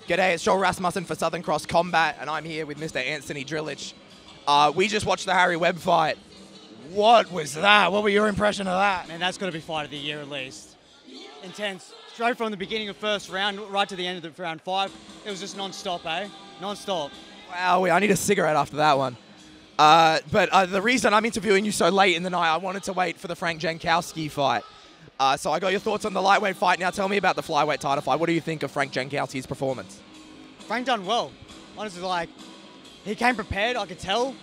G'day, it's Joel Rasmussen for Southern Cross Combat, and I'm here with Mr. Anthony Drilich. We just watched the Harry Webb fight. What was that? What were your impression of that? Man, that's got to be fight of the year at least. Intense. Straight from the beginning of first round, right to the end of the round 5. It was just non-stop, eh? Non-stop. Wow, I need a cigarette after that one. But the reason I'm interviewing you so late in the night, I wanted to wait for the Frank Jankowski fight. So I got your thoughts on the lightweight fight. Now tell me about the flyweight title fight. What do you think of Frank Jankowski's performance? Frank done well. Honestly, like, he came prepared, I could tell.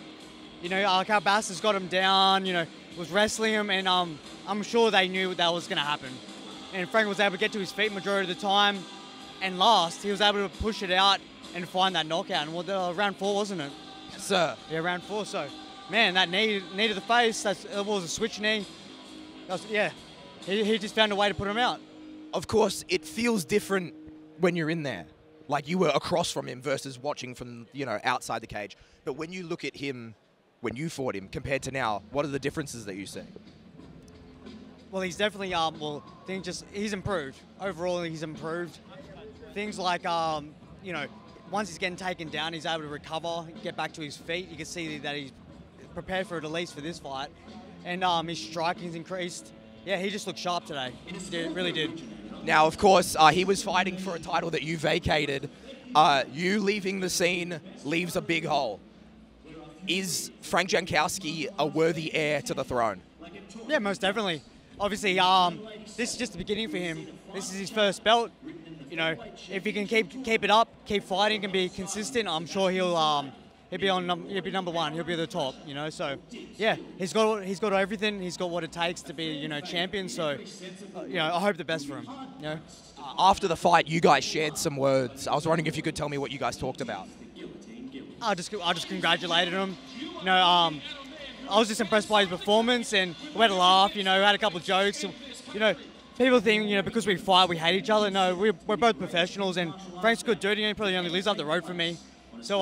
You know, Alcabasas got him down, you know, was wrestling him, and I'm sure they knew that was going to happen. And Frank was able to get to his feet majority of the time, and last, he was able to push it out and find that knockout. And round 4, wasn't it? Yes, sir. Yeah, round 4. So, man, that knee to the face, it was a switch knee. Yeah, he just found a way to put him out. Of course, it feels different when you're in there. Like you were across from him versus watching from, you know, outside the cage. But when you look at him, when you fought him, compared to now, what are the differences that you see? Well, he's definitely, he's improved. Overall, he's improved. Things like, you know, once he's getting taken down, he's able to recover, get back to his feet. You can see that he's prepared for it, at least for this fight. And his striking's increased. Yeah, he just looked sharp today. He really did. Now, of course, he was fighting for a title that you vacated. You leaving the scene leaves a big hole. Is Frank Jankowski a worthy heir to the throne? Yeah, most definitely. Obviously, this is just the beginning for him. This is his first belt. You know, if he can keep it up, keep fighting, and be consistent, I'm sure he'll be number 1. He'll be at the top. You know, so yeah, he's got everything. He's got what it takes to be, you know, champion. So you know, I hope the best for him. You know. After the fight, you guys shared some words. I was wondering if you could tell me what you guys talked about. I just congratulated him. You know, I was just impressed by his performance, and we had a laugh. You know, we had a couple of jokes. You know, people think, you know, because we fight, we hate each other. No, we're both professionals, and Frank's a good dude. He probably only lives up the road from me. So,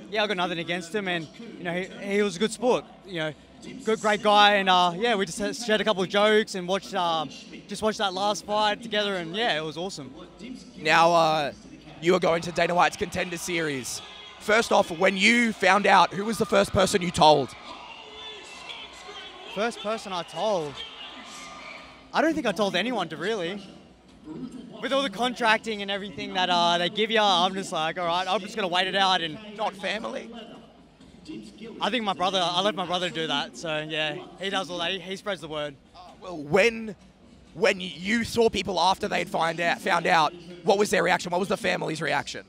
yeah, I got nothing against him, and you know, he was a good sport. You know, great guy, and yeah, we just shared a couple of jokes and watched that last fight together, and yeah, it was awesome. Now, you are going to Dana White's Contender Series. First off, when you found out, who was the first person you told? First person I told? I don't think I told anyone really. With all the contracting and everything that they give you, I'm just like, all right, I'm just going to wait it out. And not family? I think I let my brother do that. So, yeah, he does all that. He spreads the word. Well, when you saw people after they'd found out, what was their reaction? What was the family's reaction?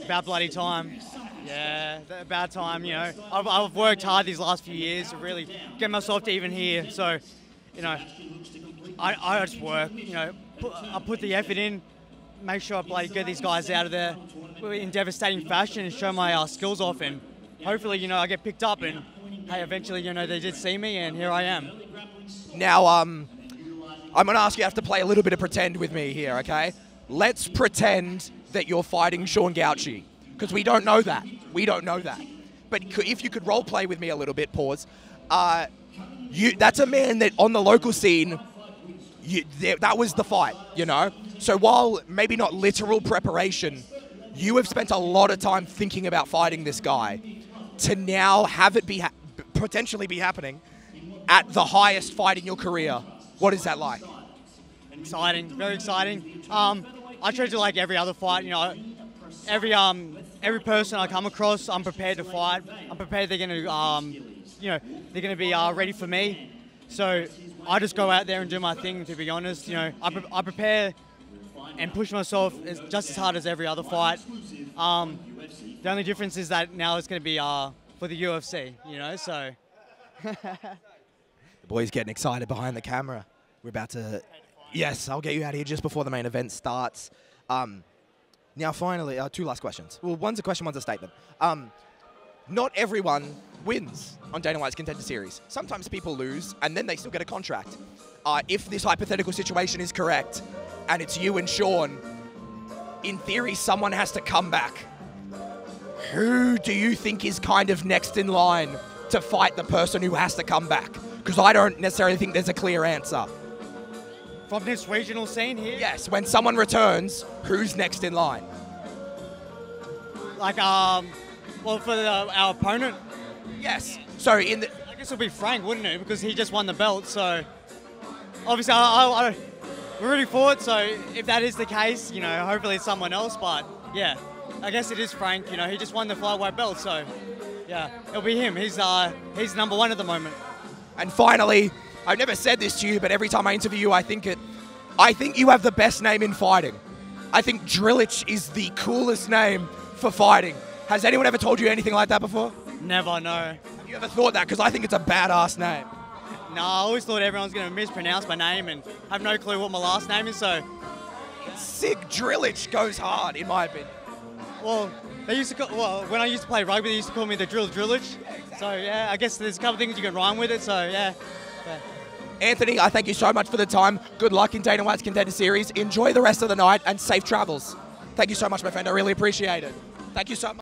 About bloody time. Yeah, about time, you know. I've worked hard these last few years to really get myself to even here. So, you know, I just work, you know, I put the effort in, make sure I bloody get these guys out of there in devastating fashion and show my skills off. And hopefully, you know, I get picked up and, hey, eventually, you know, they did see me and here I am. Now, I'm going to ask you to play a little bit of pretend with me here, okay? Let's pretend that you're fighting Sean Gauci, because we don't know that. We don't know that. But if you could role play with me a little bit, pause. That's a man that on the local scene, that was the fight, you know? So while maybe not literal preparation, you have spent a lot of time thinking about fighting this guy. To now have it potentially be happening at the highest fight in your career, what is that like? Exciting, very exciting. I treat it like every other fight, you know. Every person I come across, I'm prepared to fight. I'm prepared they're going to, you know, they're going to be ready for me. So I just go out there and do my thing. To be honest, you know, I prepare and push myself just as hard as every other fight. The only difference is that now it's going to be for the UFC, you know. So the boy's getting excited behind the camera. We're about to. Yes, I'll get you out of here just before the main event starts. Now, finally, 2 last questions. Well, one's a question, one's a statement. Not everyone wins on Dana White's Contender Series. Sometimes people lose, and then they still get a contract. If this hypothetical situation is correct, and it's you and Sean, in theory, someone has to come back. Who do you think is kind of next in line to fight the person who has to come back? Because I don't necessarily think there's a clear answer. From this regional scene here? Yes, when someone returns, who's next in line? Like, well, for our opponent, Yes. So I guess it'll be Frank, wouldn't it? Because he just won the belt. So obviously, we're rooting for it. So if that is the case, you know, hopefully it's someone else. But yeah, I guess it is Frank. You know, he just won the flyweight belt. So yeah, it'll be him. He's number one at the moment. And finally, I've never said this to you, but every time I interview you, I think you have the best name in fighting. I think Drilich is the coolest name for fighting. Has anyone ever told you anything like that before? Never, no. Have you ever thought that? Because I think it's a badass name. No, I always thought everyone's going to mispronounce my name and have no clue what my last name is, so... Sick. Drilich goes hard, in my opinion. Well, when I used to play rugby, they used to call me the Drilich. Yeah, exactly. So, yeah, I guess there's a couple things you can rhyme with it, so, yeah. Anthony, I thank you so much for the time. Good luck in Dana White's Contender Series. Enjoy the rest of the night and safe travels. Thank you so much, my friend. I really appreciate it. Thank you so much.